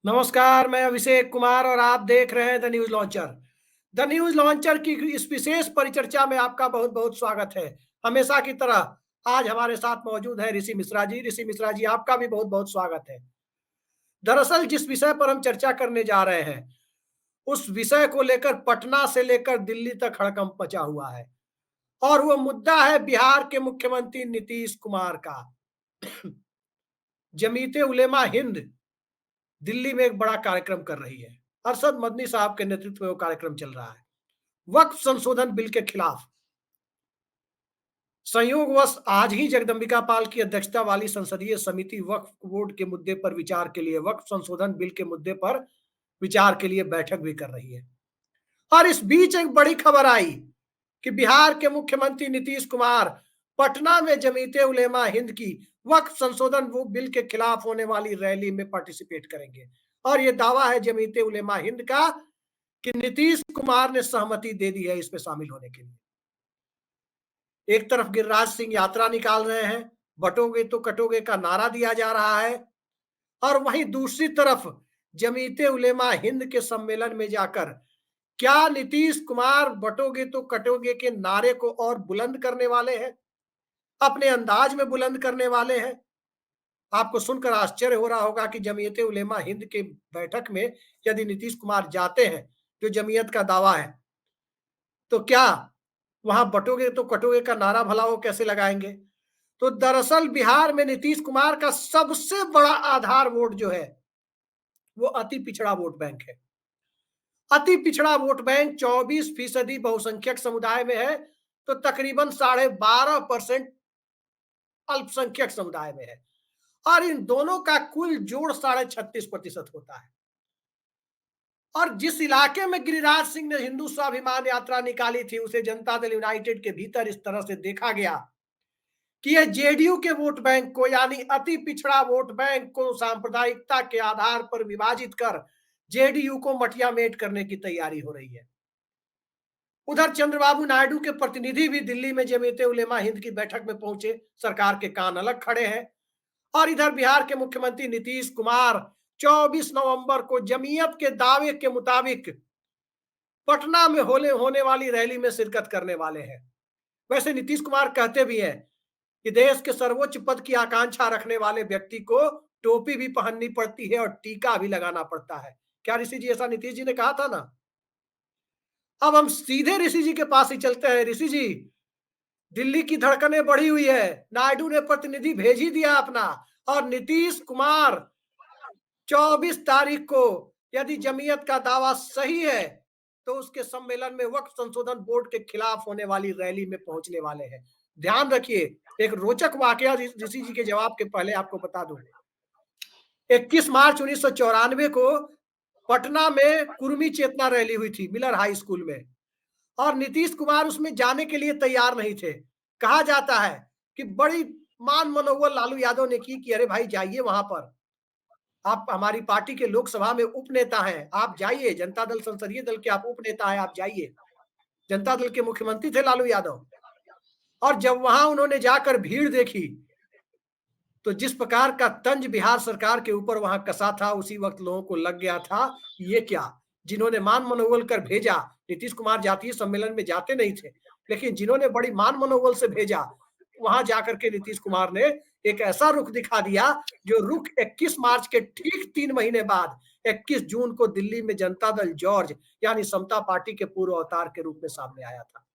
नमस्कार, मैं अभिषेक कुमार और आप देख रहे हैं the news launcher. The news launcher की इस विशेष परिचर्चा में आपका बहुत बहुत स्वागत है। हमेशा की तरह आज हमारे साथ मौजूद है ऋषि मिश्रा जी। ऋषि मिश्रा जी, आपका भी बहुत बहुत स्वागत है। दरअसल जिस विषय पर हम चर्चा करने जा रहे हैं उस विषय को लेकर पटना से लेकर दिल्ली तक हड़कंप मचा हुआ है और वो मुद्दा है बिहार के मुख्यमंत्री नीतीश कुमार का। जमीयते उलेमा हिंद दिल्ली में एक बड़ा कार्यक्रम कर रही है। अरशद मदनी साहब के नेतृत्व में वो कार्यक्रम चल रहा है वक्फ संशोधन बिल के खिलाफ। संयोगवश आज ही जगदम्बिका पाल की अध्यक्षता वाली संसदीय समिति वक्फ बोर्ड के मुद्दे पर विचार के लिए, वक्फ संशोधन बिल के मुद्दे पर विचार के लिए बैठक भी कर रही है। और इस बीच एक बड़ी खबर आई कि बिहार के मुख्यमंत्री नीतीश कुमार पटना में जमीयते उलेमा हिंद की वक्फ संशोधन बिल के खिलाफ होने वाली रैली में पार्टिसिपेट करेंगे। और ये दावा है जमीयते उलेमा हिंद का कि नीतीश कुमार ने सहमति दे दी है इसमें शामिल होने के लिए। एक तरफ गिरिराज सिंह यात्रा निकाल रहे हैं, बटोगे तो कटोगे का नारा दिया जा रहा है, और वहीं दूसरी तरफ जमीयते उलेमा हिंद के सम्मेलन में जाकर क्या नीतीश कुमार बटोगे तो कटोगे के नारे को और बुलंद करने वाले हैं, अपने अंदाज में बुलंद करने वाले हैं। आपको सुनकर आश्चर्य हो रहा होगा कि जमीयते उलेमा हिंद के बैठक में यदि नीतीश कुमार जाते हैं, जो जमीयत का दावा है, तो क्या वहां बटोगे तो कटोगे का नारा भला वो कैसे लगाएंगे। तो दरअसल बिहार में नीतीश कुमार का सबसे बड़ा आधार वोट जो है वो अति पिछड़ा वोट बैंक है। अति पिछड़ा वोट बैंक 24% बहुसंख्यक समुदाय में है, तो तकरीबन 12.5% अल्पसंख्यक समुदाय में है, और इन दोनों का कुल जोड़ 36.5% होता है। और जिस इलाके में गिरिराज सिंह ने हिंदू स्वाभिमान यात्रा निकाली थी उसे जनता दल यूनाइटेड के भीतर इस तरह से देखा गया कि यह जेडीयू के वोट बैंक को, यानी अति पिछड़ा वोट बैंक को सांप्रदायिकता के आधार पर विभाजित कर जेडीयू को मटियामेट करने की तैयारी हो रही है। उधर चंद्रबाबू नायडू के प्रतिनिधि भी दिल्ली में जमीयते उलेमा हिंद की बैठक में पहुंचे, सरकार के कान अलग खड़े हैं। और इधर बिहार के मुख्यमंत्री नीतीश कुमार 24 नवंबर को जमीयत के दावे के मुताबिक पटना में होने वाली रैली में शिरकत करने वाले हैं। वैसे नीतीश कुमार कहते भी हैं कि देश के सर्वोच्च पद की आकांक्षा रखने वाले व्यक्ति को टोपी भी पहननी पड़ती है और टीका भी लगाना पड़ता है। क्या ऋषि जी, ऐसा नीतीश जी ने कहा था ना। अब हम सीधे ऋषि जी के पास ही चलते हैं। ऋषि जी, दिल्ली की धड़कनें बढ़ी हुई है, नायडू ने प्रतिनिधि भेज ही दिया अपना, और नीतीश कुमार 24 तारीख को यदि जमीयत का दावा सही है तो उसके सम्मेलन में वक्फ संशोधन बोर्ड के खिलाफ होने वाली रैली में पहुंचने वाले हैं। ध्यान रखिए, एक रोचक वाकया ऋषि जी के जवाब के पहले आपको बता दूं। 21 मार्च 1994 को पटना में कुर्मी चेतना रैली हुई थी मिलर हाई स्कूल में, और नीतीश कुमार उसमें जाने के लिए तैयार नहीं थे। कहा जाता है कि बड़ी मान मनोवल लालू यादव ने की कि अरे भाई जाइए वहां पर, आप हमारी पार्टी के लोकसभा में उपनेता हैं, आप जाइए, जनता दल संसदीय दल के आप उपनेता हैं, आप जाइए। जनता दल के मुख्यमंत्री थे लालू यादव। और जब वहां उन्होंने जाकर भीड़ देखी तो जिस प्रकार का तंज बिहार सरकार के ऊपर वहां कसा था, उसी वक्त लोगों को लग गया था ये क्या, जिन्होंने मान मनोबल कर भेजा। नीतीश कुमार जातीय सम्मेलन में जाते नहीं थे, लेकिन जिन्होंने बड़ी मान मनोबल से भेजा, वहां जाकर के नीतीश कुमार ने एक ऐसा रुख दिखा दिया जो रुख 21 मार्च के ठीक 3 महीने बाद 21 जून को दिल्ली में जनता दल जॉर्ज यानी समता पार्टी के पूर्व अवतार के रूप में सामने आया था।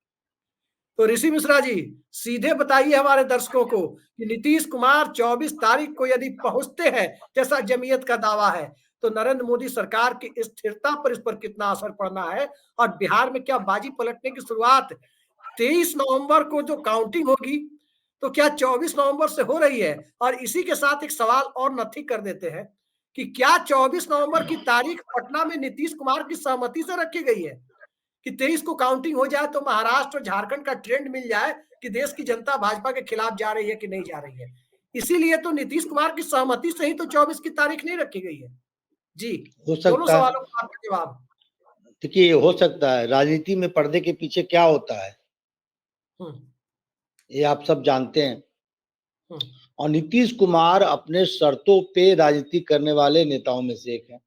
तो ऋषि मिश्रा जी, सीधे बताइए हमारे दर्शकों को कि नीतीश कुमार 24 तारीख को यदि पहुंचते हैं जैसा जमीयत का दावा है, तो नरेंद्र मोदी सरकार की स्थिरता पर इस पर कितना असर पड़ना है, और बिहार में क्या बाजी पलटने की शुरुआत 23 नवंबर को जो काउंटिंग होगी, तो क्या 24 नवंबर से हो रही है। और इसी के साथ एक सवाल और नथी कर देते हैं कि क्या 24 नवंबर की तारीख पटना में नीतीश कुमार की सहमति से रखी गई है कि 23 को काउंटिंग हो जाए तो महाराष्ट्र और झारखंड का ट्रेंड मिल जाए कि देश की जनता भाजपा के खिलाफ जा रही है कि नहीं जा रही है। इसीलिए तो नीतीश कुमार की सहमति से ही तो 24 की तारीख नहीं रखी गई है। जी, हो दोनों सकता है। सवालों का आपका जवाब। देखिए, हो सकता है राजनीति में पर्दे के पीछे क्या होता है ये आप सब जानते हैं। और नीतीश कुमार अपने शर्तों पे राजनीति करने वाले नेताओं में से एक है।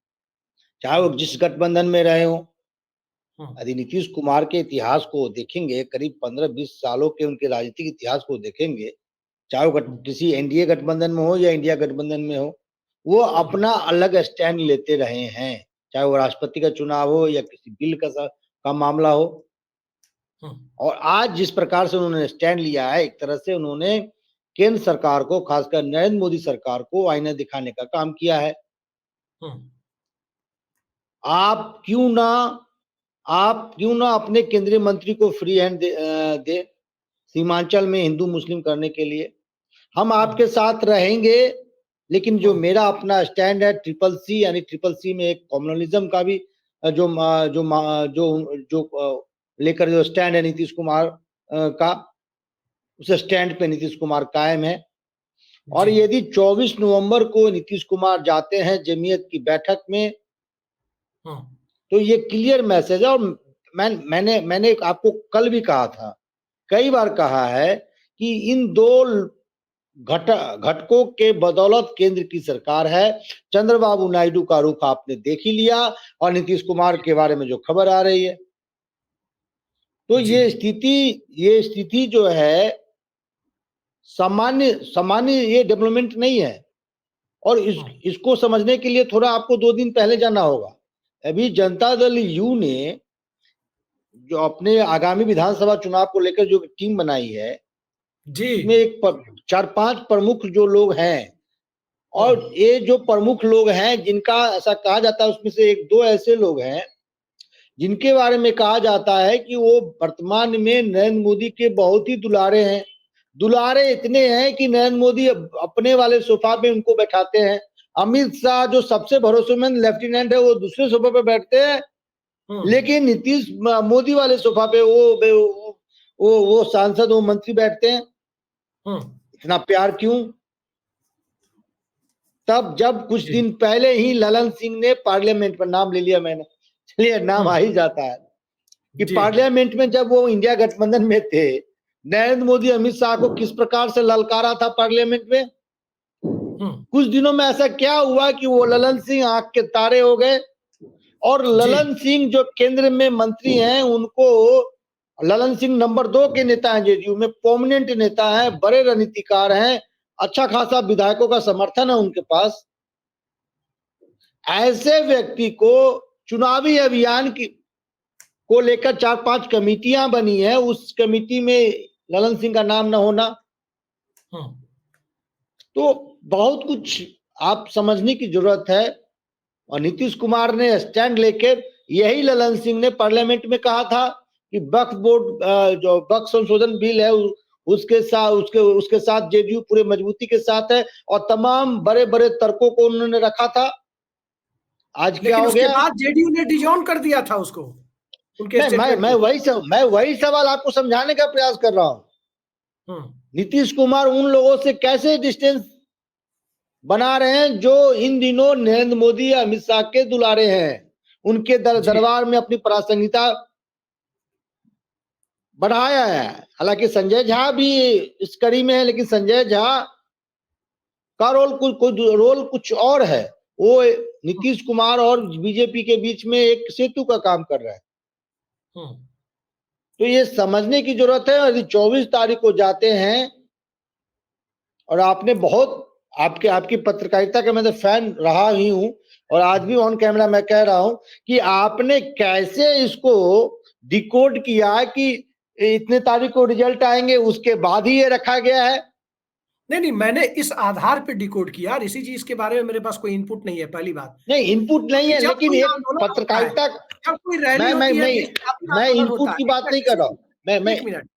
चाहे वो जिस गठबंधन में रहे हो। हम्म, यदि नीतीश कुमार के इतिहास को देखेंगे, करीब 15-20 सालों के उनके राजनीतिक इतिहास को देखेंगे, चाहे वो किसी एनडीए गठबंधन में हो या इंडिया गठबंधन में हो, वो अपना अलग स्टैंड लेते रहे हैं, चाहे वो राष्ट्रपति का चुनाव हो या किसी बिल का मामला हो। और आज जिस प्रकार से उन्होंने स्टैंड लिया है, एक तरह से उन्होंने केंद्र सरकार को, खासकर नरेंद्र मोदी सरकार को आईना दिखाने का काम किया है। आप क्यों ना अपने केंद्रीय मंत्री को फ्री हैंड दे सीमांचल में हिंदू मुस्लिम करने के लिए। हम आपके साथ रहेंगे, लेकिन जो मेरा अपना स्टैंड है ट्रिपल सी, यानी ट्रिपल सी में एक कम्युनलिज्म का भी जो लेकर जो स्टैंड है नीतीश कुमार का, उस स्टैंड पे नीतीश कुमार कायम है। और यदि 24 नवंबर को नीतीश कुमार जाते हैं जमीयत की बैठक में, तो ये क्लियर मैसेज है। और मैंने आपको कल भी कहा था, कई बार कहा है कि इन दो घटकों के बदौलत केंद्र की सरकार है। चंद्रबाबू नायडू का रुख आपने देख ही लिया, और नीतीश कुमार के बारे में जो खबर आ रही है, तो ये स्थिति जो है सामान्य ये डेवलपमेंट नहीं है। और इसको समझने के लिए थोड़ा आपको 2 दिन पहले जाना होगा। अभी जनता दल यू ने जो अपने आगामी विधानसभा चुनाव को लेकर जो टीम बनाई है, इसमें एक 4-5 प्रमुख जो लोग हैं, और ये जो प्रमुख लोग हैं जिनका ऐसा कहा जाता है, उसमें से 1-2 ऐसे लोग हैं जिनके बारे में कहा जाता है कि वो वर्तमान में नरेंद्र मोदी के बहुत ही दुलारे हैं। दुलारे इतने हैं कि नरेंद्र मोदी अपने वाले सोफा पे उनको बैठाते हैं। अमित शाह जो सबसे भरोसेमंद लेफ्टिनेंट है, वो दूसरे सोफे पे बैठते हैं, लेकिन नीतीश मोदी वाले सोफा पे वो सांसद, वो मंत्री बैठते हैं। इतना प्यार क्यों? तब जब कुछ दिन पहले ही ललन सिंह ने पार्लियामेंट पर, नाम ले लिया मैंने, चलिए नाम आ ही जाता है, कि पार्लियामेंट में जब वो इंडिया गठबंधन में थे, नरेंद्र मोदी अमित शाह को किस प्रकार से ललकारा था पार्लियामेंट में। कुछ दिनों में ऐसा क्या हुआ कि वो ललन सिंह आंख के तारे हो गए, और ललन सिंह जो केंद्र में मंत्री हैं, उनको ललन सिंह नंबर 2 के नेता हैं जेडीयू में, प्रोमिनेंट नेता हैं, बड़े रणनीतिकार हैं, अच्छा खासा विधायकों का समर्थन है उनके पास। ऐसे व्यक्ति को चुनावी अभियान को लेकर 4-5 कमेटियां बनी है, उस कमेटी में ललन सिंह का नाम न होना, तो बहुत कुछ आप समझने की जरूरत है। और नीतीश कुमार ने स्टैंड लेकर, यही ललन सिंह ने पार्लियामेंट में कहा था कि वक्फ बोर्ड जो वक्फ संशोधन बिल है, उसके साथ जेडीयू पूरे मजबूती के साथ है, और तमाम बड़े बड़े तर्कों को उन्होंने रखा था। आज क्या हो गया? उसके बाद जेडीयू ने डिजॉन कर दिया था उसको, उनके मैं वही सवाल आपको समझाने का प्रयास कर रहा हूं। नीतीश कुमार उन लोगों से कैसे डिस्टेंस बना रहे हैं जो इन दिनों नरेंद्र मोदी या अमित शाह के दुलारे हैं, उनके दरबार में अपनी प्रासंगिकता बढ़ाया है। हालांकि संजय झा भी इस कड़ी में है, लेकिन संजय झा का रोल कुछ और है। वो नीतीश कुमार और बीजेपी के बीच में एक सेतु का काम कर रहा है। तो ये समझने की जरूरत है। यदि 24 तारीख को जाते हैं, और आपने बहुत आपकी पत्रकारिता का मैं तो फैन रहा ही हूं, और आज भी ऑन कैमरा मैं कह रहा हूं कि आपने कैसे इसको डिकोड किया कि इतने तारीख को रिजल्ट आएंगे, उसके बाद ही ये रखा गया है। नहीं, मैंने इस आधार पे डिकोड किया ऋषि जी, इसके बारे में मेरे पास कोई इनपुट नहीं है। पहली बात, नहीं इनपुट नहीं है, लेकिन एक पत्रकारिता, जब कोई रैली होती है, मैं इनपुट की बात नहीं कर रहा हूं। एक मिनट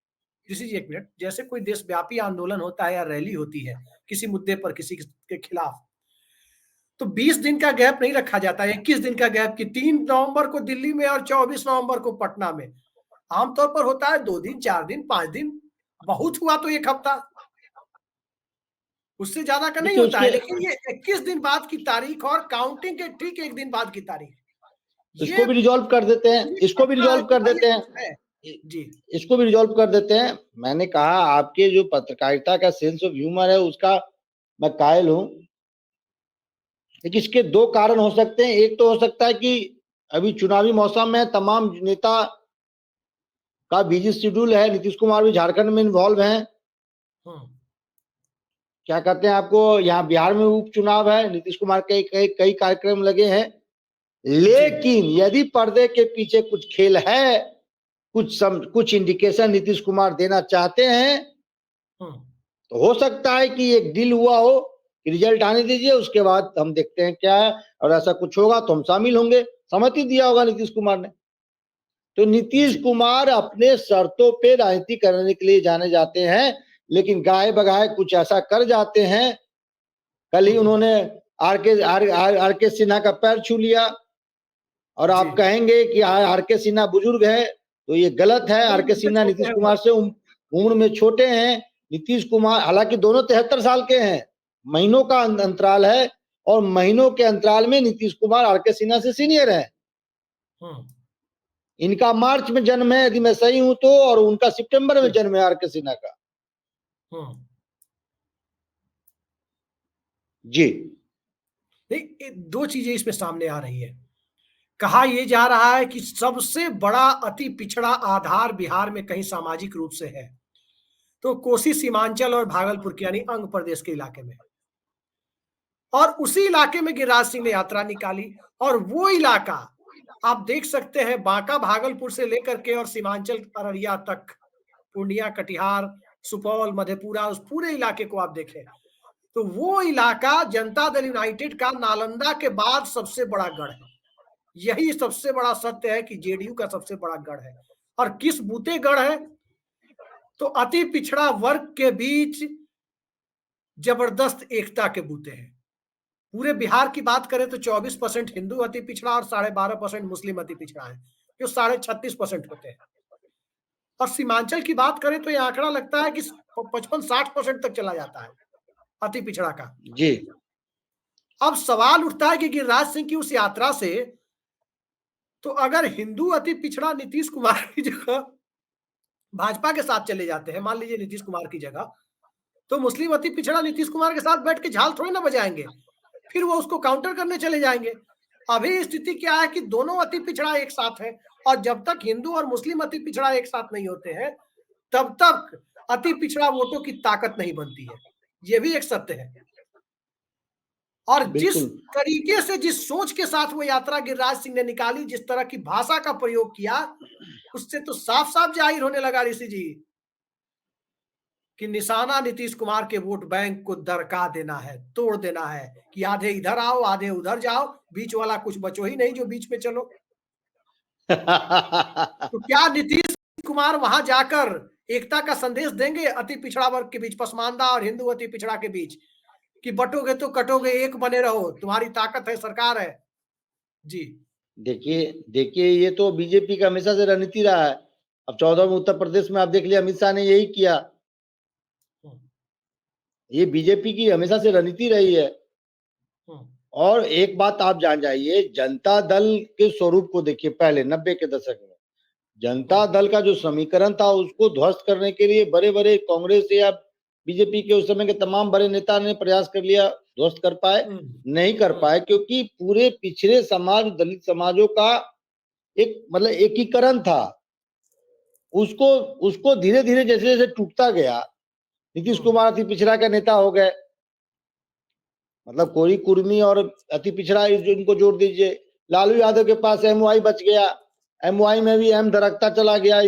ऋषि जी, एक मिनट। जैसे कोई देशव्यापी आंदोलन होता है या रैली होती है किसी मुद्दे पर, किसी के खिलाफ, तो 20 दिन का गैप नहीं रखा जाता है, 21 दिन का गैप, की 3 नवंबर को दिल्ली में और 24 नवंबर को पटना में। आमतौर पर होता है 2 दिन, 4 दिन, 5 दिन, बहुत हुआ तो 1 हफ्ता, उससे ज्यादा का नहीं होता है। लेकिन ये 21 दिन बाद की तारीख और काउंटिंग के ठीक 1 दिन बाद की तारीख, इसको भी रिजॉल्व कर देते हैं, इसको भी रिजॉल्व कर देते हैं जी, इसको भी रिजॉल्व कर देते हैं। मैंने कहा आपके जो पत्रकारिता का सेंस ऑफ ह्यूमर है, उसका मैं कायल हूं। लेकिन इसके दो कारण हो सकते हैं। एक तो हो सकता है कि अभी चुनावी मौसम में तमाम नेता का बिजी शेड्यूल है, नीतीश कुमार भी झारखंड में इन्वॉल्व हैं, क्या कहते हैं आपको, यहाँ बिहार में उपचुनाव है, नीतीश कुमार के कई कार्यक्रम लगे हैं। लेकिन यदि पर्दे के पीछे कुछ खेल है, कुछ इंडिकेशन नीतीश कुमार देना चाहते हैं, तो हो सकता है कि एक डील हुआ हो कि रिजल्ट आने दीजिए, उसके बाद हम देखते हैं क्या है, और ऐसा कुछ होगा तो हम शामिल होंगे। सहमति दिया होगा नीतीश कुमार ने। तो नीतीश कुमार अपने शर्तों पे राजनीति करने के लिए जाने जाते हैं, लेकिन गाय बगाए कुछ ऐसा कर जाते हैं। कल ही उन्होंने आर के सिन्हा का पैर छू लिया, और आप कहेंगे कि आर के सिन्हा बुजुर्ग है, तो ये गलत है। आर के सिन्हा नीतीश कुमार से उम्र में छोटे हैं। नीतीश कुमार हालांकि दोनों 73 साल के हैं, महीनों का अंतराल है, और महीनों के अंतराल में नीतीश कुमार आर के सिन्हा से सीनियर है। इनका मार्च में जन्म है यदि मैं सही हूं तो, और उनका सितंबर में जन्म है आर के सिन्हा का। जी, दो चीजें इसमें सामने आ रही है। कहा यह जा रहा है कि सबसे बड़ा अति पिछड़ा आधार बिहार में कहीं सामाजिक रूप से है तो कोसी सीमांचल और भागलपुर के यानी अंग प्रदेश के इलाके में, और उसी इलाके में गिरिराज सिंह ने यात्रा निकाली। और वो इलाका आप देख सकते हैं, बांका भागलपुर से लेकर के और सीमांचल अररिया तक, पूर्णिया, कटिहार, सुपौल, मधेपुरा, उस पूरे इलाके को आप देखें तो वो इलाका जनता दल यूनाइटेड का नालंदा के बाद सबसे बड़ा गढ़ है। यही सबसे बड़ा सत्य है कि जेडीयू का सबसे बड़ा गढ़ है। और किस बूते गढ़ है? तो अति पिछड़ा वर्ग के बीच जबरदस्त एकता के बूते हैं। पूरे बिहार की बात करें तो 24% हिंदू अति पिछड़ा और 12.5% मुस्लिम अति पिछड़ा है, जो 36.5% होते हैं। और सीमांचल की बात करें तो यह आंकड़ा लगता है कि 55-60% तक चला जाता है अति पिछड़ा का। जी। अब सवाल उठता है कि गिरिराज सिंह की उस यात्रा से, तो अगर हिंदू अति पिछड़ा नीतीश कुमार की जगह भाजपा के साथ चले जाते हैं, मान लीजिए नीतीश कुमार की जगह, तो मुस्लिम अति पिछड़ा नीतीश कुमार के साथ बैठ के झाल थोड़ी ना बजाएंगे, फिर वो उसको काउंटर करने चले जाएंगे। अभी स्थिति क्या है कि दोनों अति पिछड़ा एक साथ है, और जब तक हिंदू और मुस्लिम अति पिछड़ा एक साथ नहीं होते हैं तब तक अति पिछड़ा वोटों की ताकत नहीं बनती है। ये भी एक सत्य है। और जिस तरीके से, जिस सोच के साथ वो यात्रा गिरिराज सिंह ने निकाली, जिस तरह की भाषा का प्रयोग किया, उससे तो साफ साफ जाहिर होने लगा ऋषि जी कि निशाना नीतीश कुमार के वोट बैंक को दरका देना है, तोड़ देना है, कि आधे इधर आओ, आधे उधर जाओ, बीच वाला कुछ बचो ही नहीं जो बीच में चलो। तो क्या नीतीश कुमार वहां जाकर एकता का संदेश देंगे अति पिछड़ा वर्ग के बीच, पसमानदा और हिंदू अति पिछड़ा के बीच, कि बटोगे तो कटोगे, एक बने रहो, तुम्हारी ताकत है, सरकार है? जी देखिए ये तो बीजेपी का हमेशा से रणनीति रहा है। अब 14 में उत्तर प्रदेश में आप देख लिया, अमित शाह ने यही किया। ये बीजेपी की हमेशा से रणनीति रही है। और एक बात आप जान जाइए, जनता दल के स्वरूप को देखिए। पहले 90 के दशक में जनता दल का जो समीकरण था, उसको ध्वस्त करने के लिए बड़े बड़े कांग्रेस या बीजेपी के उस समय के तमाम बड़े नेता ने प्रयास कर लिया, ध्वस्त कर पाए नहीं कर पाए, क्योंकि पूरे पिछड़े समाज, दलित समाजों का एक मतलब एकीकरण था। उसको धीरे धीरे जैसे जैसे टूटता गया, नीतीश कुमार अति पिछड़ा का नेता हो गए। मतलब कोई कुर्मी और अति पिछड़ा इनको जोड़ दीजिए। लालू यादव के पास एमवाई बच गया, एमवाई में भी एम दरकता चला गया,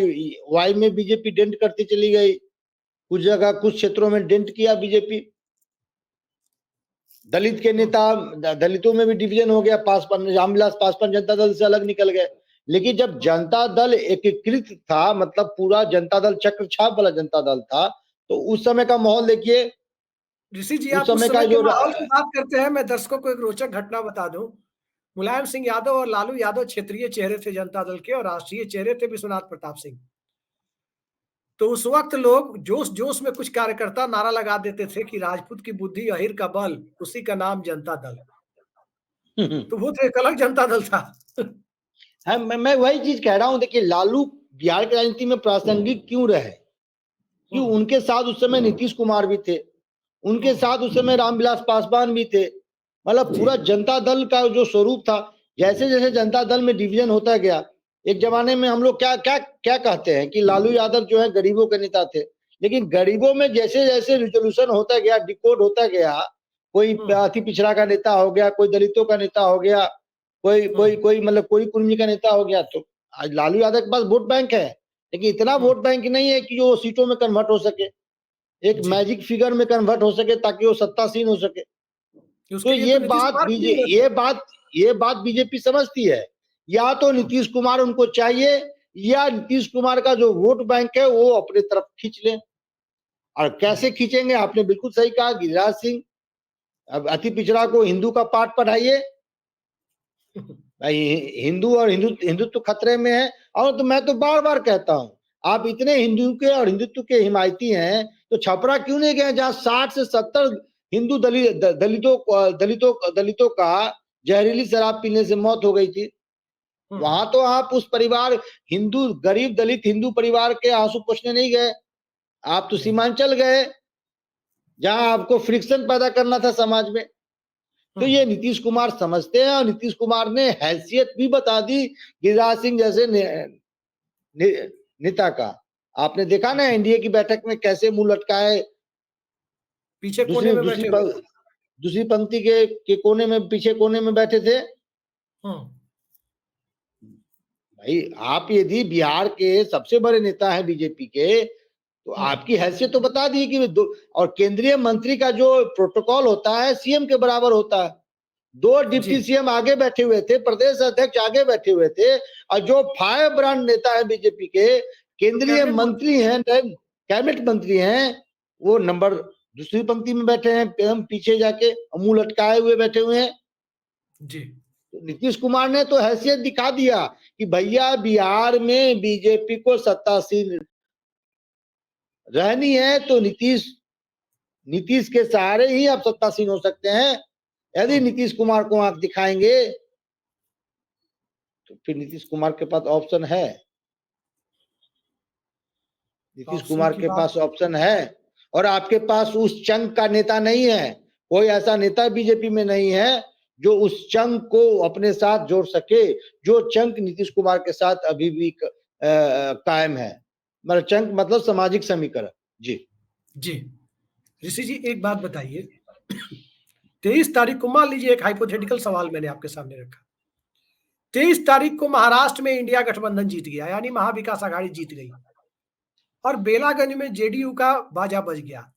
वाई में बीजेपी डेंट करती चली गई, कुछ जगह कुछ क्षेत्रों में डेंट किया बीजेपी। दलित के नेता, दलितों में भी डिवीजन हो गया, रामविलास पासवान जनता दल से अलग निकल गए। लेकिन जब जनता दल एकीकृत था, मतलब पूरा जनता दल चक्र छाप वाला जनता दल था, तो उस समय का माहौल देखिए ऋषि जी। आप उस समय के माहौल की बात करते हैं, मैं दर्शकों को एक रोचक घटना बता दूं। मुलायम सिंह यादव और लालू यादव क्षेत्रीय चेहरे थे जनता दल के, और राष्ट्रीय चेहरे थे विश्वनाथ प्रताप सिंह। तो उस वक्त लोग जोश जोश में कुछ कार्यकर्ता नारा लगा देते थे कि राजपूत की बुद्धि, अहिर का बल, उसी का नाम जनता दल। तो वो तो एक अलग जनता दल था। हाँ, मैं वही चीज कह रहा हूँ। देखिए लालू बिहार की राजनीति में प्रासंगिक क्यों रहे, कि उनके साथ उस समय नीतीश कुमार भी थे, उनके साथ उस समय रामविलास पासवान भी थे, मतलब पूरा जनता दल का जो स्वरूप था, जैसे जैसे जनता दल में डिवीजन होता गया, एक जमाने में हम लोग क्या क्या क्या कहते हैं कि लालू यादव जो है गरीबों के नेता थे, लेकिन गरीबों में जैसे जैसे रिजोल्यूशन होता गया, डिकोड होता गया, कोई अति पिछड़ा का नेता हो गया, कोई दलितों का नेता हो गया, कोई कोई कोई मतलब कोई कुर्मी का नेता हो गया, तो आज लालू यादव के पास वोट बैंक है, लेकिन इतना वोट बैंक नहीं है कि वो सीटों में कन्वर्ट हो सके, एक मैजिक फिगर में कन्वर्ट हो सके ताकि वो सत्तासीन हो सके। तो ये बात बीजेपी समझती है, या तो नीतीश कुमार उनको चाहिए, या नीतीश कुमार का जो वोट बैंक है वो अपने तरफ खींच ले। और कैसे खींचेंगे, आपने बिल्कुल सही कहा, गिरिराज सिंह, अब अति पिछड़ा को हिंदू का पाठ पढ़ाइए, हिंदू और हिंदुत्व खतरे में है। और तो मैं तो बार बार कहता हूं, आप इतने हिंदू के और हिंदुत्व के हिमायती हैं, तो छपरा क्यों नहीं गए जहां 60 से 70 हिंदू दलितों का जहरीली शराब पीने से मौत हो गई थी। वहां तो आप उस परिवार, हिंदू गरीब दलित हिंदू परिवार के आंसू पोंछने नहीं गए, आप तो सीमांचल गए जहां आपको फ्रिक्शन पैदा करना था समाज में। तो ये नीतीश कुमार समझते हैं, और नीतीश कुमार ने हैसियत भी बता दी गिरिराज सिंह जैसे नेता का। आपने देखा ना एनडीए की बैठक में कैसे मुंह लटकाए, पीछे कोने में बैठे हुए, दूसरी पंक्ति के कोने में, पीछे कोने में बैठे थे। भाई आप यदि बिहार के सबसे बड़े नेता हैं बीजेपी के, तो आपकी हैसियत तो बता दी कि और केंद्रीय मंत्री का जो प्रोटोकॉल होता है सीएम के बराबर होता है। 2 डिप्टी सीएम आगे बैठे हुए थे, प्रदेश अध्यक्ष आगे बैठे हुए थे, और जो फायर ब्रांड नेता है बीजेपी के, केंद्रीय मंत्री हैं, कैबिनेट मंत्री हैं, वो नंबर दूसरी पंक्ति में बैठे हैं, हम पीछे जाके मुंह लटकाए हुए बैठे हुए हैं जी। तो नीतीश कुमार ने तो हैसियत दिखा दिया कि भैया बिहार में बीजेपी को सत्तासीन रहनी है, तो नीतीश के सहारे ही आप सत्तासीन हो सकते हैं। यदि नीतीश कुमार को आंख दिखाएंगे तो फिर नीतीश कुमार के पास ऑप्शन है, नीतीश कुमार के पास ऑप्शन है, और आपके पास उस चंक का नेता नहीं है, कोई ऐसा नेता बीजेपी में नहीं है जो उस चंक को अपने साथ जोड़ सके, जो चंक नीतीश कुमार के साथ अभी भी कायम है, मतलब चंक मतलब सामाजिक समीकरण। जी जी ऋषि जी, एक बात बताइए, 23 तारीख को, मान लीजिए एक हाइपोथेटिकल सवाल मैंने आपके सामने रखा, 23 तारीख को महाराष्ट्र में इंडिया गठबंधन जीत गया, यानी महाविकास आघाड़ी जीत गई, और बेलागंज में जेडीयू का बाजा बज गया,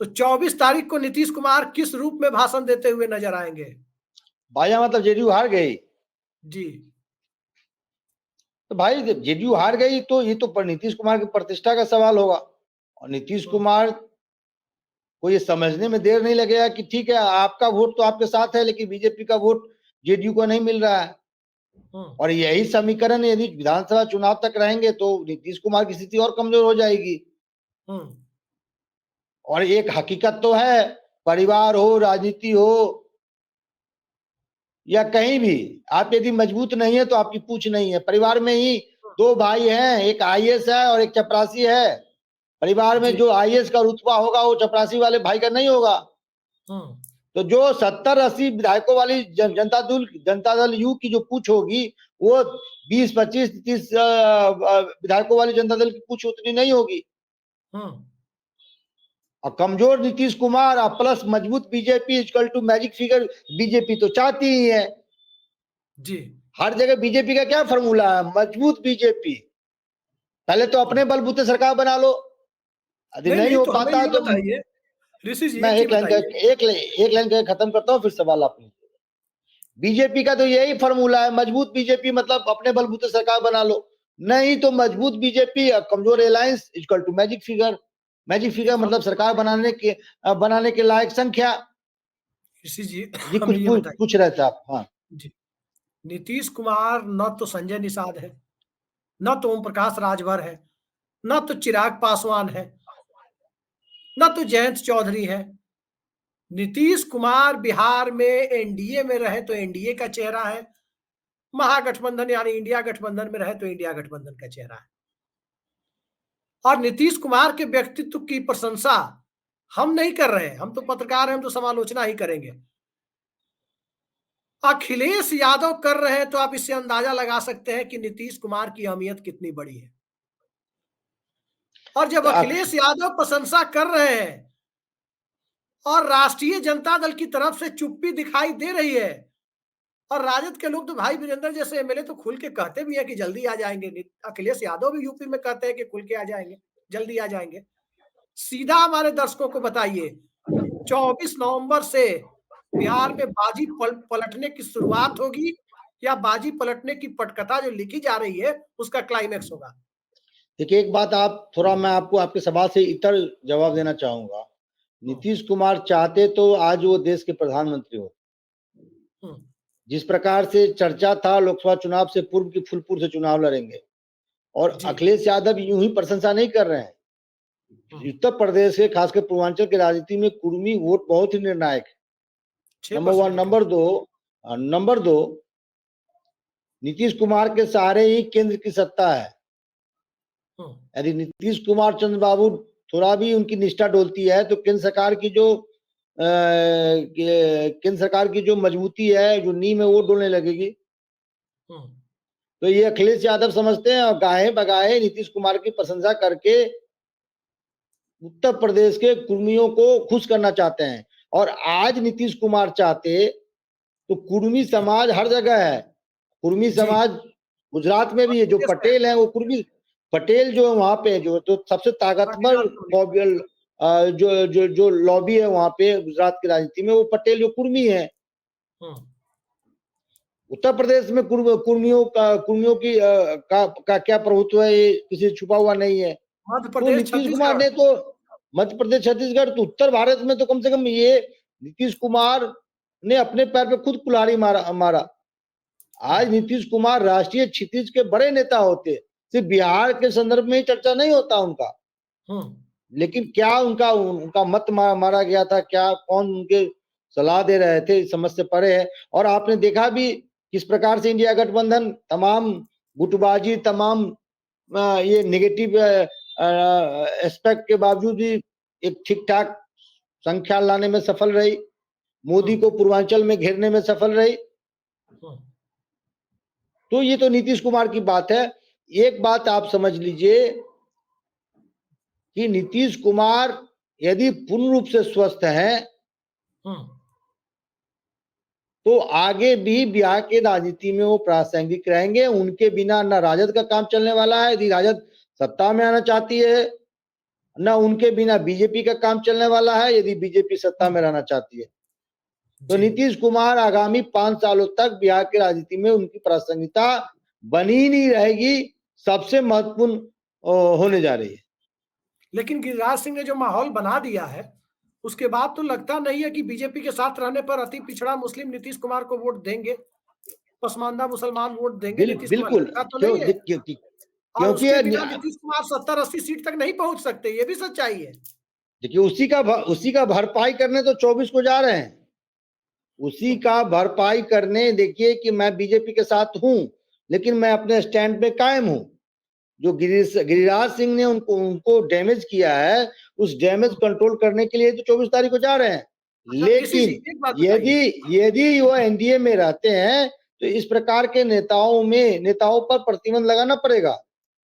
तो 24 तारीख को नीतीश कुमार किस रूप में भाषण देते हुए नजर आएंगे? बाजा मतलब जेडीयू हार गई जी। तो भाई जेडीयू हार गई तो ये तो नीतीश कुमार की प्रतिष्ठा का सवाल होगा, और नीतीश कुमार को ये समझने में देर नहीं लगेगा कि ठीक है, आपका वोट तो आपके साथ है, लेकिन बीजेपी का वोट जेडीयू को नहीं मिल रहा है, और यही समीकरण यदि विधानसभा चुनाव तक रहेंगे तो नीतीश कुमार की स्थिति और कमजोर हो जाएगी। और एक हकीकत तो है, परिवार हो, राजनीति हो, या कहीं भी आप यदि मजबूत नहीं है तो आपकी पूछ नहीं है। परिवार में ही 2 भाई हैं, एक आईएएस है और एक चपरासी है। परिवार में जो आईएएस का रुतबा होगा वो चपरासी वाले भाई का नहीं होगा। तो जो 70-80 विधायकों वाली जनता दल यू की जो पूछ होगी, वो 20, 25, 30 विधायकों वाली जनता दल की पूछ उतनी नहीं होगी। और कमजोर नीतीश कुमार और प्लस मजबूत BJP equal to magic figure, BJP तो चाहती ही है जी। हर जगह बीजेपी का क्या फॉर्मूला है, मजबूत बीजेपी। पहले तो अपने बलबूते सरकार बना लो, यदि नहीं हो पाता है तो ऋषि जी, मैं एक लाइन खत्म करता हूँ, फिर सवाल आपने। बीजेपी का तो यही फॉर्मूला है, मजबूत बीजेपी मतलब अपने बलबूते सरकार बना लो, नहीं तो मजबूत बीजेपी कमजोर alliance equal to magic figure. Magic figure मतलब सरकार बनाने के लायक संख्या। ऋषि जी, कुछ पूछ रहे थे आप? हाँ जी। नीतीश कुमार न तो संजय निषाद है, न तो ओम प्रकाश राजभर है, न तो चिराग पासवान है, न तो जयंत चौधरी है। नीतीश कुमार बिहार में एनडीए में रहे तो एनडीए का चेहरा है, महागठबंधन यानी इंडिया गठबंधन में रहे तो इंडिया गठबंधन का चेहरा है। और नीतीश कुमार के व्यक्तित्व की प्रशंसा हम नहीं कर रहे हैं, हम तो पत्रकार हैं, हम तो समालोचना ही करेंगे। अखिलेश यादव कर रहे हैं, तो आप इससे अंदाजा लगा सकते हैं कि नीतीश कुमार की अहमियत कितनी बड़ी है। और जब तो अखिलेश यादव प्रशंसा कर रहे हैं और राष्ट्रीय जनता दल की तरफ से चुप्पी दिखाई दे रही है, और राजद के लोग तो भाई वीरेंद्र जैसे एमएलए तो खुल के कहते भी है कि जल्दी आ जाएंगे। अखिलेश यादव भी यूपी में कहते हैं कि खुल के आ जाएंगे, जल्दी आ जाएंगे। सीधा हमारे दर्शकों को बताइए, 24 नवंबर से बिहार में बाजी पलटने की शुरुआत होगी, या बाजी पलटने की पटकथा जो लिखी जा रही है उसका क्लाइमेक्स होगा? देखिए, एक बात आप थोड़ा, मैं आपको आपके सवाल से इतर जवाब देना चाहूंगा। हम्म, नीतीश कुमार चाहते तो आज वो देश के प्रधानमंत्री हो। हम्म, जिस प्रकार से चर्चा था लोकसभा चुनाव से पूर्व की फूलपुर से चुनाव लड़ेंगे, और जी, अखिलेश यादव यूं ही प्रशंसा नहीं कर रहे हैं। हम्म, उत्तर प्रदेश के, खासकर पूर्वांचल की राजनीति में कुर्मी वोट बहुत ही निर्णायक है। Number 6% one. के करीब। नंबर दो, नीतीश कुमार के सहारे ही केंद्र की सत्ता है। हम्म, यदि नीतीश कुमार चंद्र बाबू थोड़ा भी उनकी निष्ठा डोलती है तो केंद्र सरकार की जो केंद्र सरकार की जो मजबूती है, जो नींव है, वो डोलने लगेगी। हम्म, तो ये अखिलेश यादव समझते हैं, और गाहे बगाहे नीतीश कुमार की प्रशंसा करके उत्तर प्रदेश के कुर्मियों को खुश करना चाहते हैं। और आज नीतीश कुमार चाहते तो कुर्मी जी, समाज हर जगह है। कुर्मी जी, समाज गुजरात में भी है, जो प्रदेश में पटेल है वो कुर्मी पटेल जो है वहां पे, जो तो सबसे ताकतवर पाटीदार कम्युनिटी। जो लॉबी है वहां पे गुजरात की राजनीति में, वो पटेल जो कुर्मी है। हम्म, उत्तर प्रदेश में कुर्मियों की का क्या प्रभुत्व है, ये किसी से छुपा हुआ नहीं है। मध्य तो प्रदेश, नीतीश कुमार छत्तीसगढ़। ने तो मध्य प्रदेश, छत्तीसगढ़, तो उत्तर भारत में तो कम से कम ये नीतीश कुमार ने अपने पैर पे खुद कुल्हाड़ी मारा। आज नीतीश कुमार राष्ट्रीय क्षितिज के बड़े नेता होते, सिर्फ बिहार के संदर्भ में ही चर्चा नहीं होता उनका। हम्म, लेकिन क्या उनका उनका मत मारा गया था, क्या कौन उनके सलाह दे रहे थे, इस समझ से परे है। और आपने देखा भी किस प्रकार से इंडिया गठबंधन तमाम गुटबाजी, तमाम ये नेगेटिव एस्पेक्ट के बावजूद भी एक ठीक ठाक संख्या लाने में सफल रही, मोदी हम्म, को पूर्वांचल में घेरने में सफल रही। हम्म, तो ये तो नीतीश कुमार की बात है। एक बात आप समझ लीजिए कि नीतीश कुमार यदि पूर्ण रूप से स्वस्थ हैं हम्म, तो आगे भी बिहार की राजनीति में वो प्रासंगिक रहेंगे। उनके बिना न राजद का काम चलने वाला है, यदि राजद सत्ता में आना चाहती है, न उनके बिना बीजेपी का काम चलने वाला है, यदि बीजेपी सत्ता में रहना चाहती है। तो जी। नीतीश कुमार आगामी 5 सालों तक बिहार की राजनीति में उनकी प्रासंगिकता बनी नहीं रहेगी, सबसे महत्वपूर्ण होने जा रही है। लेकिन गिरिराज सिंह ने जो माहौल बना दिया है, उसके बाद तो लगता नहीं है कि बीजेपी के साथ रहने पर अति पिछड़ा मुस्लिम नीतीश कुमार को वोट देंगे, पसमानदा मुसलमान वोट देंगे नीतीश कुमार, बिल्कुल। लगता तो क्यों? नहीं है। और क्योंकि उसके बिना नीतीश कुमार 70-80 सीट तक नहीं पहुंच सकते, ये भी सच्चाई है। देखिए, उसी का भरपाई करने तो 24 को जा रहे हैं। उसी का भरपाई करने, देखिए कि मैं बीजेपी के साथ हूं, लेकिन मैं अपने स्टैंड पे कायम हूं। जो गिरिराज सिंह ने उनको उनको डैमेज किया है, उस डैमेज कंट्रोल करने के लिए तो 24 तारीख को जा रहे हैं। अच्छा ऋषि जी, लेकिन एक बात यदि बताइए। यदि वो एनडीए में रहते हैं तो इस प्रकार के नेताओं पर प्रतिबंध लगाना पड़ेगा।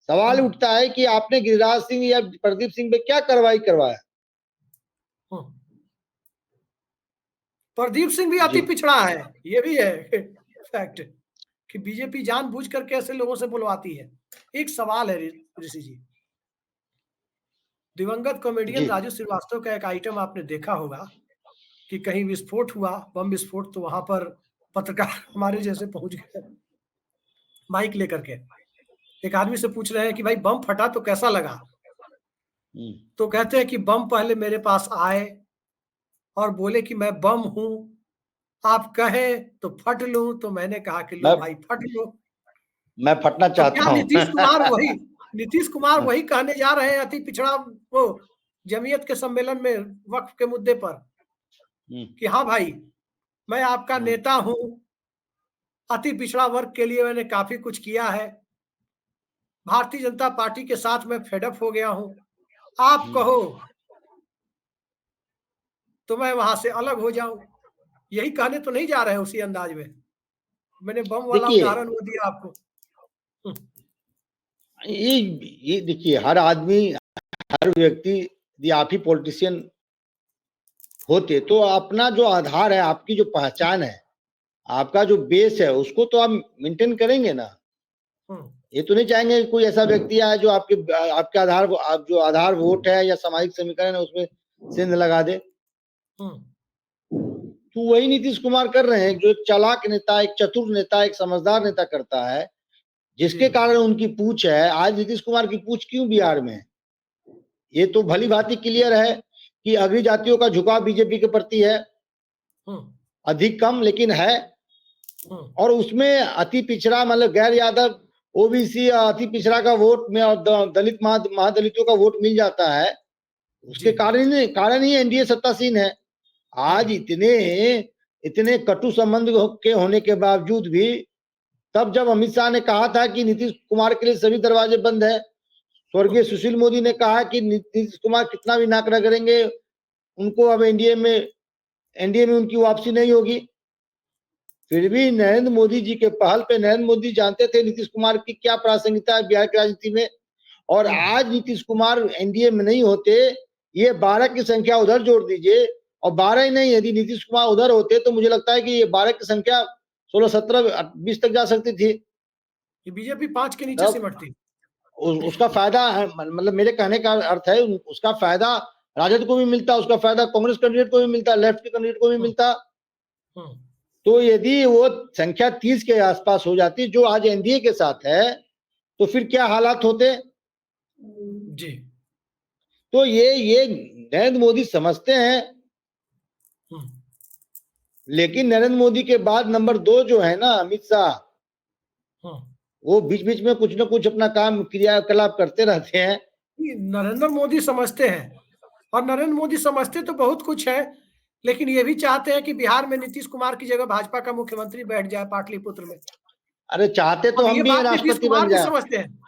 सवाल हम्म, उठता है कि आपने गिरिराज सिंह या प्रदीप सिंह पे क्या कार्रवाई करवाया। हम्म। प्रदीप सिंह भी जी, अति पिछड़ा है, ये भी है फैक्ट, कि बीजेपी जानबूझ कर कैसे लोगों से बुलवाती है। एक सवाल है ऋषि जी, दिवंगत कॉमेडियन जी, राजू श्रीवास्तव का एक आइटम आपने देखा होगा कि कहीं विस्फोट हुआ, बम विस्फोट, तो वहां पर पत्रकार हमारे जैसे पहुंच गए माइक लेकर के, एक आदमी से पूछ रहे हैं कि भाई बम फटा तो कैसा लगा? हम्म, तो कहते हैं कि बम पहले मेरे पास आए और बोले कि मैं बम हूं, आप कहें तो फट लूं, तो मैंने कहा कि लो मैं भाई फट लो। मैं फटना तो क्या चाहता हूं। नीतीश कुमार वही कहने जा रहे हैं अति पिछड़ा वो जमीयत के सम्मेलन में वक्फ के मुद्दे पर, हम्म, कि हाँ भाई मैं आपका हम्म, नेता हूं, अति पिछड़ा वर्ग के लिए मैंने काफी कुछ किया है, भारतीय जनता पार्टी के साथ मैं फेडअप हो गया हूं, आप हम्म। कहो तो मैं वहां से अलग हो जाऊं। यही कहने तो नहीं जा रहे हैं उसी अंदाज में। मैंने बम वाला देखिए उदाहरण वो दिया आपको। ये ये देखिए, हर आदमी, हर व्यक्ति, यदि आप ही पॉलिटिशियन होते तो अपना जो आधार है, आपकी जो पहचान है, आपका जो बेस है, उसको तो आप मेंटेन करेंगे ना। ये तो नहीं चाहेंगे कि कोई ऐसा व्यक्ति आए जो आपके आधार को, आप जो आधार वोट है या सामाजिक समीकरण है उसमें सेंध लगा दे। तो वही नीतीश कुमार कर रहे हैं, जो एक चालाक नेता, एक चतुर नेता, एक समझदार नेता करता है, जिसके कारण उनकी पूछ है। आज नीतीश कुमार की पूछ क्यों बिहार में है, ये तो भली भांति क्लियर है कि अग्री जातियों का झुकाव बीजेपी के प्रति है, अधिक कम लेकिन है। और उसमें अति पिछड़ा, मतलब गैर यादव, ओबीसी, अति पिछड़ा का वोट में और दलित महादलितों का वोट मिल जाता है। उसके कारण ही एनडीए सत्तासीन है। आज इतने कटु संबंध के होने के बावजूद भी, तब जब अमित शाह ने कहा था कि नीतीश कुमार के लिए सभी दरवाजे बंद है, स्वर्गीय सुशील मोदी ने कहा कि नीतीश कुमार कितना भी नाक रगड़ेंगे, उनको अब एनडीए में उनकी वापसी नहीं होगी। फिर भी नरेंद्र मोदी जी के पहल पे, नरेंद्र मोदी जानते थे नीतीश कुमार की क्या प्रासंगिकता है बिहार की राजनीति में, और आज नीतीश कुमार एनडीए में नहीं होते, ये 12 की संख्या उधर जोड़ दीजिए, और 12 ही नहीं, यदि नीतीश कुमार उधर होते तो मुझे लगता है कि ये 12 की संख्या 16, 17, 20 तक जा सकती थी। बीजेपी 5 के नीचे सिमटती। उसका फायदा, मतलब मेरे कहने का अर्थ है, उसका फायदा राजद को भी मिलता, उसका फायदा कांग्रेस कैंडिडेट को भी मिलता, लेफ्ट के कैंडिडेट को भी मिलता। तो यदि वो संख्या 30 के आसपास हो जाती, जो आज एनडीए के साथ है, तो फिर क्या हालात होते जी। तो ये नरेंद्र मोदी समझते हैं, लेकिन नरेंद्र मोदी के बाद नंबर 2 जो है ना, अमित शाह, वो बीच बीच में कुछ न कुछ अपना काम, क्रियाकलाप करते रहते हैं। नरेंद्र मोदी समझते हैं, और नरेंद्र मोदी समझते तो बहुत कुछ है, लेकिन ये भी चाहते हैं कि बिहार में नीतीश कुमार की जगह भाजपा का मुख्यमंत्री बैठ जाए पाटलिपुत्र में। अरे चाहते तो हम भी हैं राष्ट्रपति बन जाए। समझते हैं।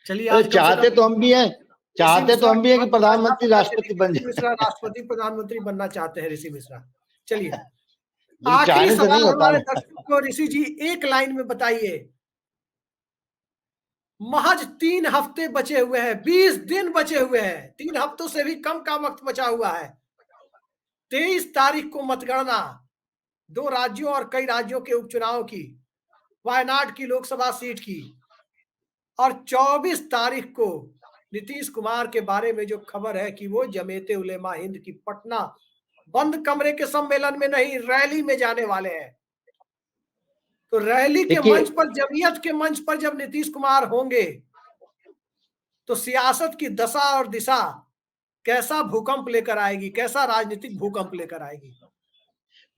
चलिए, आज चाहते तो हम भी हैं, चाहते तो हम भी हैं कि प्रधानमंत्री राष्ट्रपति बन जाए। मिश्रा राष्ट्रपति प्रधानमंत्री बनना चाहते हैं, ऋषि मिश्रा। चलिए, चाहने आखिरी से नहीं सवाल होता हमारे दर्शकों को, ऋषि जी एक लाइन में बताइए, महज 3 हफ्ते बचे हुए हैं, 20 दिन बचे हुए हैं, 3 हफ्तों से भी कम का वक्त बचा हुआ है। 23 तारीख को मतगणना, 2 राज्यों और कई राज्यों के उपचुनाव की, वायनाड की लोकसभा सीट की, और 24 तारीख को नीतीश कुमार के बारे में जो खबर है कि वो जमीयत उलेमा हिंद की पटना बंद कमरे के सम्मेलन में नहीं, रैली में जाने वाले हैं। तो रैली के मंच पर, जमीयत के मंच पर जब नीतीश कुमार होंगे, तो सियासत की दशा और दिशा कैसा भूकंप लेकर आएगी, कैसा राजनीतिक भूकंप लेकर आएगी।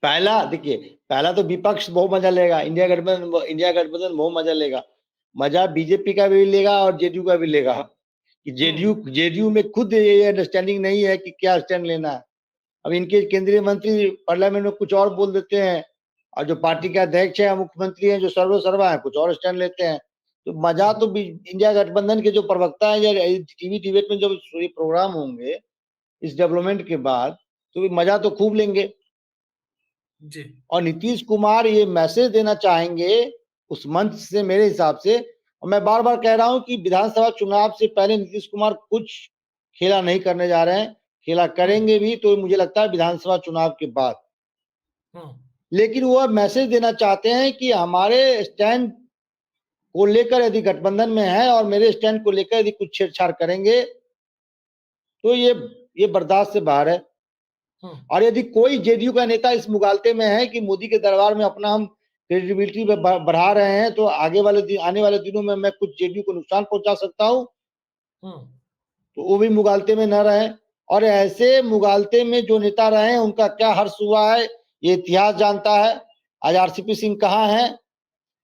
पहला देखिए, पहला तो विपक्ष बहुत मजा लेगा, इंडिया गठबंधन बहुत मजा लेगा। मजा बीजेपी का भी लेगा और जेडीयू का भी लेगा, कि जेडीयू में खुद ये अंडरस्टैंडिंग नहीं है कि क्या स्टैंड लेना है। अब इनके केंद्रीय मंत्री पार्लियामेंट में कुछ और बोल देते हैं, और जो पार्टी के अध्यक्ष है, मुख्यमंत्री हैं, जो सर्वा है, कुछ और स्टैंड लेते हैं। तो मजा तो इंडिया गठबंधन के जो प्रवक्ता है, या टीवी डिबेट में जब ये प्रोग्राम होंगे इस डेवलपमेंट के बाद, तो मजा तो खूब लेंगे जी। और नीतीश कुमार ये मैसेज देना चाहेंगे उस मंच से, मेरे हिसाब से। और मैं बार बार कह रहा हूं कि विधानसभा चुनाव से पहले नीतीश कुमार कुछ खेला नहीं करने जा रहे हैं, खेला करेंगे भी तो मुझे लगता है विधानसभा चुनाव के बाद। लेकिन वो मैसेज देना चाहते हैं कि हमारे स्टैंड को लेकर यदि गठबंधन में है और मेरे स्टैंड को लेकर यदि कुछ छेड़छाड़ करेंगे तो ये बर्दाश्त से बाहर है। और यदि कोई जेडीयू का नेता इस मुगालते में है कि मोदी के दरबार में अपना हम क्रेडिबिलिटी बढ़ा रहे हैं, तो आने वाले दिनों में मैं कुछ जेडीयू को नुकसान पहुंचा सकता हूं, तो वो भी मुगालते में न रहे। और ऐसे मुगालते में जो नेता रहे हैं उनका क्या हर्ष हुआ है, ये इतिहास जानता है। आज आरसीपी सिंह कहाँ है,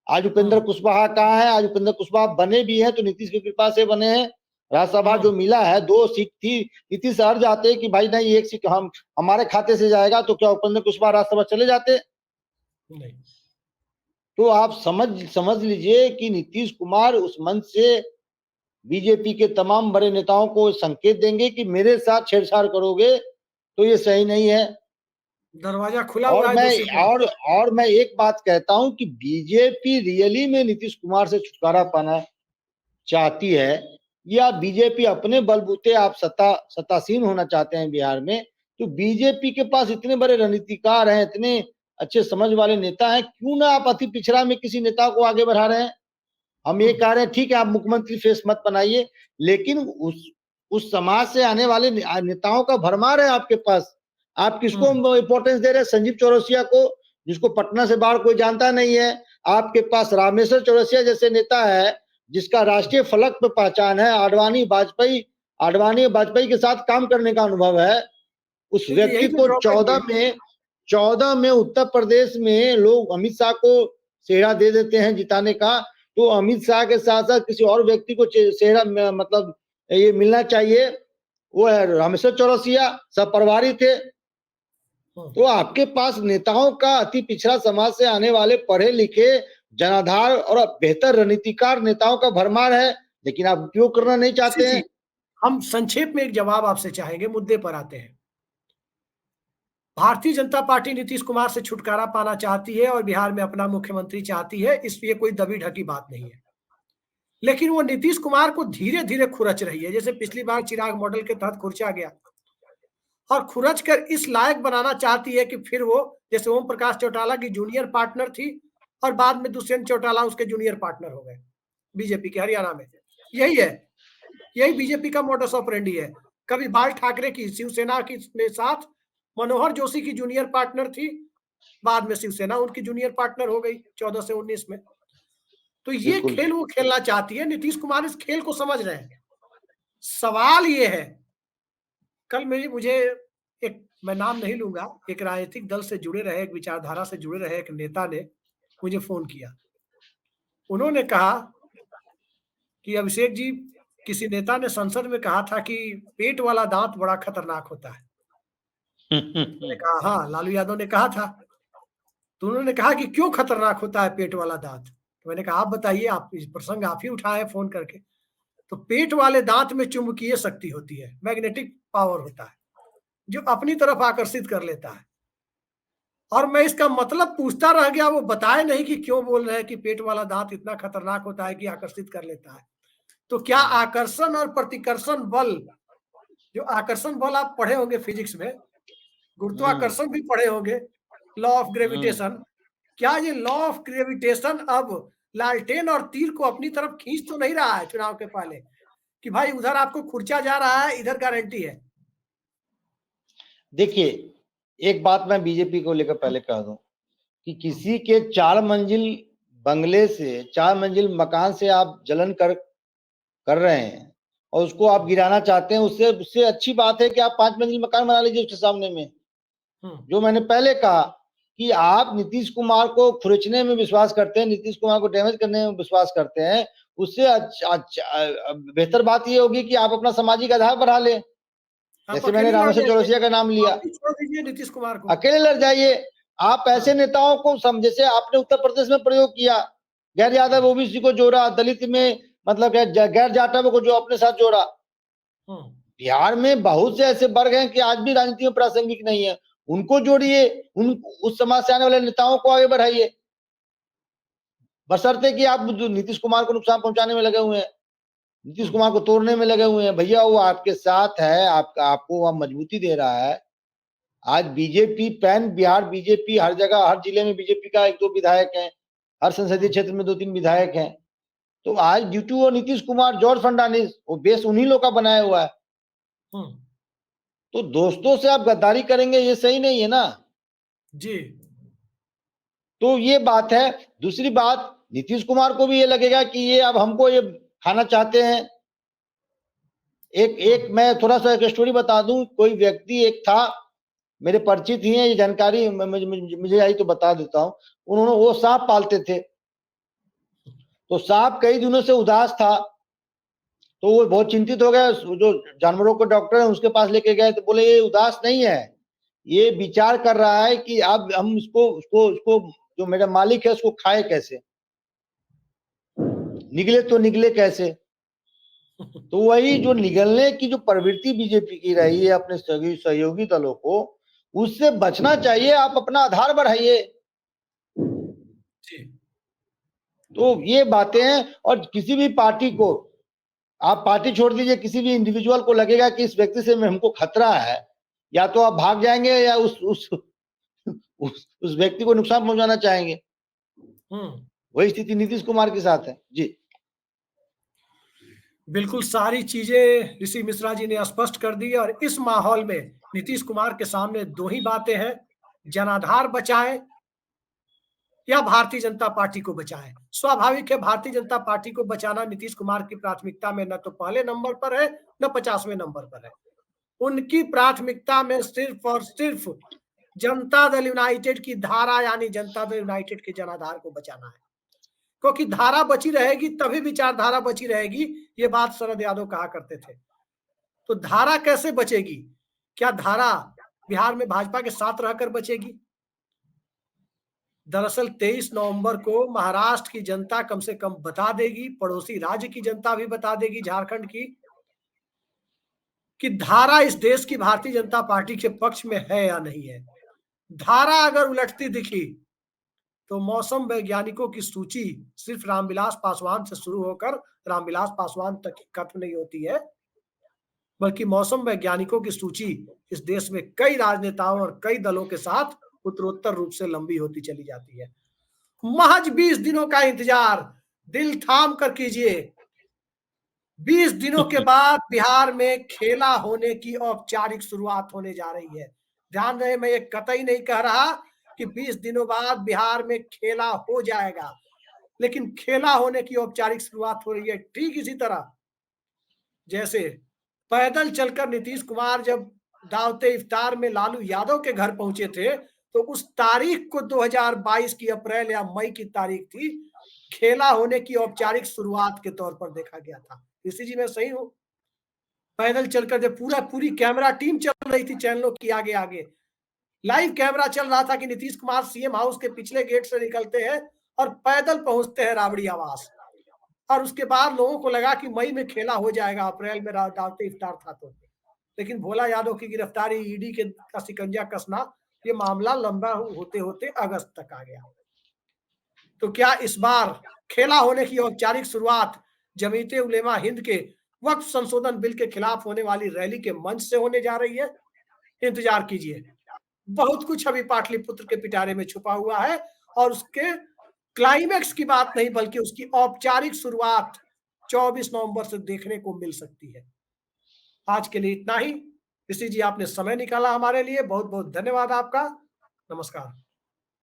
आज उपेंद्र कुशवाहा कहाँ है। आज उपेंद्र कुशवाहा बने भी हैं तो नीतीश की कृपा से बने हैं। राज्यसभा जो मिला है, 2 सीट थी, नीतीश हार जाते कि भाई नहीं, 1 सीट हमारे खाते से जाएगा, तो क्या उपेंद्र कुशवाहा राज्यसभा चले जाते? नहीं। तो आप समझ लीजिए कि नीतीश कुमार उस मंच से बीजेपी के तमाम बड़े नेताओं को संकेत देंगे कि मेरे साथ छेड़छाड़ करोगे तो ये सही नहीं है। दरवाजा खुला और हुआ है मैं दूसरी तरफ। और मैं एक बात कहता हूं कि बीजेपी रियली में नीतीश कुमार से छुटकारा पाना चाहती है, या बीजेपी अपने बलबूते आप सत्तासीन होना चाहते हैं बिहार में, तो बीजेपी के पास इतने बड़े रणनीतिकार हैं, इतने अच्छे समझ वाले नेता हैं, क्यों ना आप अति पिछड़ा में किसी नेता को आगे बढ़ा रहे हैं। हम ये कह रहे हैं ठीक है आप मुख्यमंत्री फेस मत बनाइए, लेकिन उस समाज से आने वाले नेताओं का भरमार है आपके पास। आप किसको इंपॉर्टेंस दे रहे हैं? संजीव चौरसिया को, जिसको पटना से बाहर कोई जानता नहीं है। आपके पास रामेश्वर चौरसिया जैसे नेता है जिसका राष्ट्रीय फलक पे पहचान है, आडवाणी वाजपेयी के साथ काम करने का अनुभव है। उस व्यक्ति को 14 में उत्तर प्रदेश में लोग अमित शाह को सेहरा दे देते हैं जिताने का, तो अमित शाह के साथ साथ किसी और व्यक्ति को सेहरा मतलब ये मिलना चाहिए, वो है रामेश्वर चौरसिया, सब प्रभारी थे। तो आपके पास नेताओं का अति पिछड़ा समाज से आने वाले पढ़े लिखे जनाधार और बेहतर रणनीतिकार नेताओं का भरमार है, लेकिन आप उपयोग करना नहीं चाहते हैं। हम संक्षेप में एक जवाब आपसे चाहेंगे, मुद्दे पर आते हैं। भारतीय जनता पार्टी नीतीश कुमार से छुटकारा पाना चाहती है और बिहार में अपना मुख्यमंत्री चाहती है, इसलिए कोई दबी ढकी बात नहीं है। लेकिन वो नीतीश कुमार को धीरे धीरे खुरच रही है, जैसे पिछली बार चिराग मॉडल के तहत खुरचा गया, और खुरच कर इस लायक बनाना चाहती है कि फिर वो, जैसे ओम प्रकाश चौटाला की जूनियर पार्टनर थी और बाद में दुष्यंत चौटाला उसके जूनियर पार्टनर हो गए बीजेपी के हरियाणा में। यही है, यही बीजेपी का मोडस ऑपरेंडी है। कभी बाल ठाकरे की शिवसेना के साथ मनोहर जोशी की जूनियर पार्टनर थी, बाद में शिवसेना उनकी जूनियर पार्टनर हो गई 14 से 19 में। तो ये खेल वो खेलना चाहती है, नीतीश कुमार इस खेल को समझ रहे हैं। सवाल ये है, कल मुझे एक, मैं नाम नहीं लूंगा, एक राजनीतिक दल से जुड़े रहे, एक विचारधारा से जुड़े रहे एक नेता ने मुझे फोन किया। उन्होंने कहा कि अभिषेक जी, किसी नेता ने संसद में कहा था कि पेट वाला दांत बड़ा खतरनाक होता है। मैंने कहा हाँ, लालू यादव ने कहा था। तो उन्होंने कहा कि क्यों खतरनाक होता है पेट वाला दांत? तो मैंने कहा आप बताइए, आप इस प्रसंग आप ही उठाए फोन करके। तो पेट वाले दांत में चुंबकीय शक्ति होती है, मैग्नेटिक पावर होता है, जो अपनी तरफ आकर्षित कर लेता है। और मैं इसका मतलब पूछता रह गया, वो बताए नहीं कि क्यों बोल रहे हैं कि पेट वाला दांत इतना खतरनाक होता है कि आकर्षित कर लेता है। तो क्या आकर्षण और प्रतिकर्षण बल, जो आकर्षण बल आप पढ़े होंगे फिजिक्स में, गुरुत्वाकर्षण भी पढ़े होंगे, लॉ ऑफ ग्रेविटेशन, क्या ये लॉ ऑफ ग्रेविटेशन अब लालटेन और तीर को अपनी तरफ खींच तो नहीं रहा है चुनाव के पहले, कि भाई उधर आपको खुर्चा जा रहा है, इधर गारंटी है? देखिए, एक बात मैं बीजेपी को लेकर पहले कह दूं कि किसी के 4 मंजिल बंगले से, 4 मंजिल मकान से आप जलन कर रहे हैं और उसको आप गिराना चाहते हैं, उससे अच्छी बात है कि आप 5 मंजिल मकान बना लीजिए उसके सामने में। जो मैंने पहले कहा कि आप नीतीश कुमार को खुरचने में विश्वास करते हैं, नीतीश कुमार को डैमेज करने में विश्वास करते हैं, उससे बेहतर बात यह होगी कि आप अपना सामाजिक आधार बढ़ा लें। जैसे मैंने रामेश्वर चौरसिया का नाम लिया, नीतीश कुमार को अकेले लड़ जाइए। आप ऐसे नेताओं को जैसे आपने उत्तर प्रदेश में प्रयोग किया, गैर यादव ओबीसी को जोड़ा, दलित में मतलब गैर जाटव को जो अपने साथ जोड़ा। बिहार में बहुत से ऐसे वर्ग हैं कि आज भी राजनीति में प्रासंगिक नहीं है, उनको जोड़िए, उस समाज से आने वाले नेताओं को आगे बढ़ाइए, बशर्ते कि आप नीतीश कुमार को नुकसान पहुंचाने में लगे हुए हैं, नीतीश कुमार को तोड़ने में लगे हुए हैं। भैया वो आपके साथ है, आपको वह मजबूती दे रहा है। आज बीजेपी पैन बिहार, बीजेपी हर जगह, हर जिले में बीजेपी का 1-2 विधायक हैं, हर संसदीय क्षेत्र में 2-3 विधायक हैं। तो आज ड्यू टू नीतीश कुमार, जॉर्ज फर्नांडिस, वो बेस उन्हीं लोग का बनाया हुआ है। तो दोस्तों से आप गद्दारी करेंगे, ये सही नहीं है ना जी। तो ये बात है। दूसरी बात, नीतीश कुमार को भी ये लगेगा कि ये अब हमको ये खाना चाहते हैं। एक मैं थोड़ा सा एक स्टोरी बता दूं। कोई व्यक्ति एक था, मेरे परिचित ही है, ये जानकारी मुझे आई तो बता देता हूं। उन्होंने, वो सांप पालते थे, तो सांप कई दिनों से उदास था, तो वो बहुत चिंतित हो गए। जो जानवरों के डॉक्टर है उसके पास लेके गए, तो बोले ये उदास नहीं है, ये विचार कर रहा है कि अब हम उसको जो मेरा मालिक है उसको खाए कैसे, निगले तो निगले कैसे। तो वही जो निगलने की जो प्रवृत्ति बीजेपी की रही है अपने सहयोगी दलों को, उससे बचना चाहिए। आप अपना आधार बढ़ाइए। तो ये बातें हैं। और किसी भी पार्टी को, आप पार्टी छोड़ दीजिए, किसी भी इंडिविजुअल को लगेगा कि इस व्यक्ति से हमको खतरा है, या तो आप भाग जाएंगे या उस व्यक्ति को नुकसान पहुंचाना चाहेंगे। वही स्थिति नीतीश कुमार के साथ है जी। बिल्कुल सारी चीजें ऋषि मिश्रा जी ने स्पष्ट कर दी। और इस माहौल में नीतीश कुमार के सामने दो ही बातें हैं, जनाधार बचाएं या भारतीय जनता पार्टी को बचाएं। स्वाभाविक है, भारतीय जनता पार्टी को बचाना नीतीश कुमार की प्राथमिकता में न तो पहले नंबर पर है, न 50वें नंबर पर है। उनकी प्राथमिकता में सिर्फ और सिर्फ जनता दल यूनाइटेड की धारा, यानी जनता दल यूनाइटेड के जनाधार को बचाना है। क्योंकि धारा बची रहेगी तभी विचारधारा बची रहेगी, ये बात शरद यादव कहा करते थे। तो धारा कैसे बचेगी? क्या धारा बिहार में भाजपा के साथ रहकर बचेगी? दरअसल 23 नवंबर को महाराष्ट्र की जनता कम से कम बता देगी, पड़ोसी राज्य की जनता भी बता देगी, झारखंड की, कि धारा इस देश की भारतीय जनता पार्टी के पक्ष में है या नहीं है। धारा अगर उलटती दिखी तो मौसम वैज्ञानिकों की सूची सिर्फ रामविलास पासवान से शुरू होकर रामविलास पासवान तक की खत्म नहीं होती है, बल्कि मौसम वैज्ञानिकों की सूची इस देश में कई राजनेताओं और कई दलों के साथ उत्तरोत्तर रूप से लंबी होती चली जाती है। महज 20 दिनों का इंतजार दिल थाम कर कीजिए। 20 दिनों के बाद बिहार में खेला होने की औपचारिक शुरुआत होने जा रही है। ध्यान रहे, मैं ये कतई नहीं कह रहा कि 20 दिनों बाद बिहार में खेला हो जाएगा, लेकिन खेला होने की औपचारिक शुरुआत हो रही है। ठीक इसी तरह जैसे पैदल चलकर नीतीश कुमार जब दावते इफ्तार में लालू यादव के घर पहुंचे थे, तो उस तारीख को 2022 की अप्रैल या मई की तारीख थी, खेला होने की औपचारिक शुरुआत के तौर पर देखा गया था। ऋषि जी मैं सही हूं? पैदल चलकर जब पूरी कैमरा टीम चल रही थी चैनलों की आगे आगे, लाइव कैमरा चल रहा था कि नीतीश कुमार सीएम हाउस के पिछले गेट से निकलते हैं और पैदल पहुंचते हैं राबड़ी आवास। और उसके बाद लोगों को लगा कि मई में खेला हो जाएगा, अप्रैल में दावते इफ्तार था तो। लेकिन भोला यादव की गिरफ्तारी, ईडी के का शिकंजा कसना, ये मामला लंबा होते होते अगस्त तक आ गया। तो क्या इस बार खेला होने की औपचारिक शुरुआत जमीयत उलेमा हिंद के वक्फ संशोधन बिल के खिलाफ होने वाली रैली के मंच से होने जा रही है? इंतजार कीजिए, बहुत कुछ अभी पाटलिपुत्र के पिटारे में छुपा हुआ है, और उसके क्लाइमेक्स की बात नहीं बल्कि उसकी औपचारिक शुरुआत 24 नवंबर से देखने को मिल सकती है। आज के लिए इतना ही। ऋषि जी आपने समय निकाला हमारे लिए, बहुत बहुत धन्यवाद आपका। नमस्कार।